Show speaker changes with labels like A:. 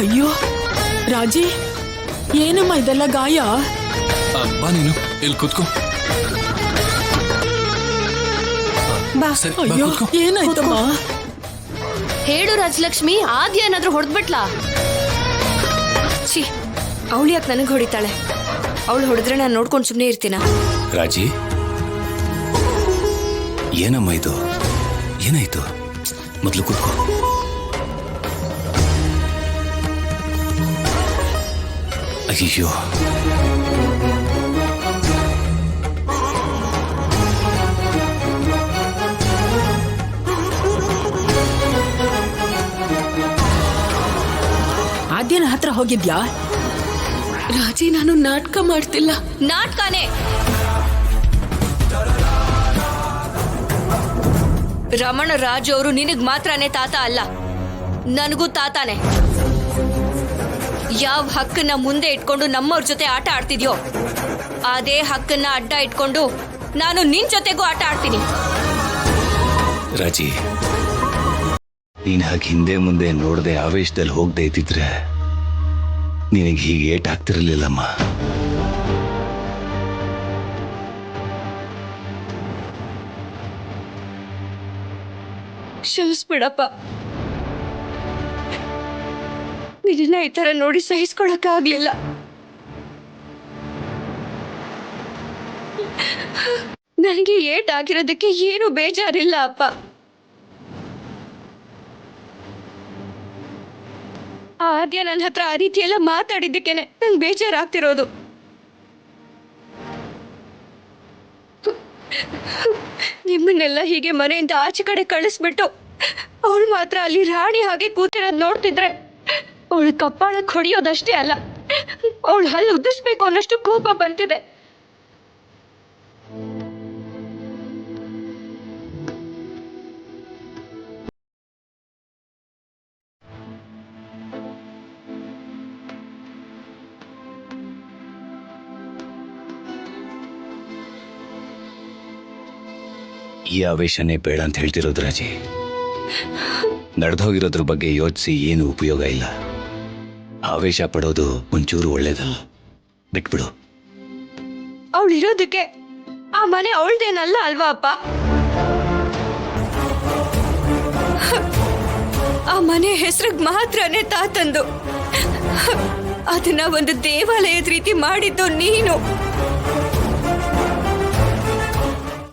A: ಅಯ್ಯೋ ರಾಜಿ, ಏನಮ್ಮ ಇದೆಲ್ಲ ಗಾಯ?
B: ಬಾ ನೀನು ಇಲ್ಲಿ ಕೂತ್ಕೋ.
C: ಬಾ.
B: ಸರಿ, ಬಾ,
A: ಅಯ್ಯೋ
B: ಕೂತ್ಕೋ.
A: ಏನಾಯ್ತಮ್ಮ?
C: ಹೇಳು ರಾಜಲಕ್ಷ್ಮಿ, ಆದ್ಯ ಏನಾದ್ರೂ ಹೊಡೆದ್ಬಿಟ್ಲಾ? ಛೀ, ಅವಳು ಯಾಕೆ ನನಗೆ ಹೊಡಿತಾಳೆ? ಅವಳು ಹೊಡೆದ್ರೆ ನಾನು ನೋಡ್ಕೊಂಡು ಸುಮ್ಮನೆ ಇರ್ತೀನ?
D: ರಾಜಿ, ಏನಮ್ಮ ಇದು? ಏನಾಯ್ತು? ಮೊದಲು ಕೂತ್ಕೋ. ಅಯ್ಯೋ,
A: ಆದ್ಯನ ಹತ್ರ ಹೋಗಿದ್ಯಾ?
E: ರಾಜಿ, ನಾನು ನಾಟಕ ಮಾಡ್ತಿಲ್ಲ.
C: ನಾಟಕನೇ. ರಮಣ ರಾಜು ಅವರು ನಿನಗ್ ಮಾತ್ರನೇ ತಾತ ಅಲ್ಲ, ನನಗೂ ತಾತಾನೆ. ಯಾವ ಹಕ್ಕನ್ನ ಮುಂದೆ ಇಟ್ಕೊಂಡು ನಮ್ಮವ್ರ ಜೊತೆ ಆಟ ಆಡ್ತಿದ್ಯೋ ಅದೇ ಹಕ್ಕನ್ನ ಅಡ್ಡ ಇಟ್ಕೊಂಡು ನಾನು ನಿನ್ ಜೊತೆಗೂ ಆಟ ಆಡ್ತೀನಿ.
D: ರಾಜಿ, ನೀನ್ ಹಾಗೆ ಹಿಂದೆ ಮುಂದೆ ನೋಡದೆ ಆವೇಶದಲ್ಲಿ ಹೋಗದೆ ಇದ್ದಿದ್ರೆ ನಿನಗೆ ಹೀಗೆ ಏಟ್ ಆಗ್ತಿರ್ಲಿಲ್ಲಮ್ಮ.
C: ಕ್ಷಮಿಸ್ಬಿಡಪ್ಪ, ಇದನ್ನ ಈ ತರ ನೋಡಿ ಸಹಿಸ್ಕೊಳಕ್ಕಾಗ್ಲಿಲ್ಲ. ನನಗೆ ಏಟ್ ಆಗಿರೋದಕ್ಕೆ ಏನು ಬೇಜಾರಿಲ್ಲ ಅಪ್ಪ. ಆದ್ಯ ನನ್ನ ಹತ್ರ ಆ ರೀತಿ ಎಲ್ಲ ಮಾತಾಡಿದ್ದಕ್ಕೇನೆ ನಂಗೆ ಬೇಜಾರಾಗ್ತಿರೋದು. ನಿಮ್ಮನ್ನೆಲ್ಲ ಹೀಗೆ ಮನೆಯಿಂದ ಆಚೆ ಕಡೆ ಕಳಿಸ್ಬಿಟ್ಟು ಅವಳು ಮಾತ್ರ ಅಲ್ಲಿ ರಾಣಿ ಹಾಗೆ ಕೂತಿರೋದು ನೋಡ್ತಿದ್ರೆ ಅವಳು ಕಪ್ಪಾಳಕ್ಕೆ ಹೊಡೆಯೋದಷ್ಟೇ ಅಲ್ಲ, ಅವಳು ಹಲ್ಲು ಉದ್ದಿಸ್ಬೇಕು ಅನ್ನೋಷ್ಟು ಕೋಪ ಬಂತಿದೆ.
D: ಈ ಆವೇಶನೇ ಬೇಡ ಅಂತ ಹೇಳ್ತಿರೋದು ರಾಜಿ. ನಡೆದೋಗಿರೋದ್ರ ಬಗ್ಗೆ ಯೋಚಿಸಿ ಏನು ಉಪಯೋಗ ಇಲ್ಲ. ಆವೇಶ ಪಡೋದು ಒಂಚೂರು ಒಳ್ಳೇದಲ್ಲ, ಬಿಟ್ಬಿಡು.
C: ಅವಳಿರೋದಕ್ಕೆ ಆ ಮನೆ ಅವಳದೇನಲ್ಲ ಅಲ್ವಾ ಅಪ್ಪ? ಆ ಮನೆ ಹೆಸರಿಗೆ ಮಾತ್ರನೇ ತಾತಂದು. ಅದನ್ನ ಒಂದು ದೇವಾಲಯದ ರೀತಿ ಮಾಡಿದ್ದು ನೀನು.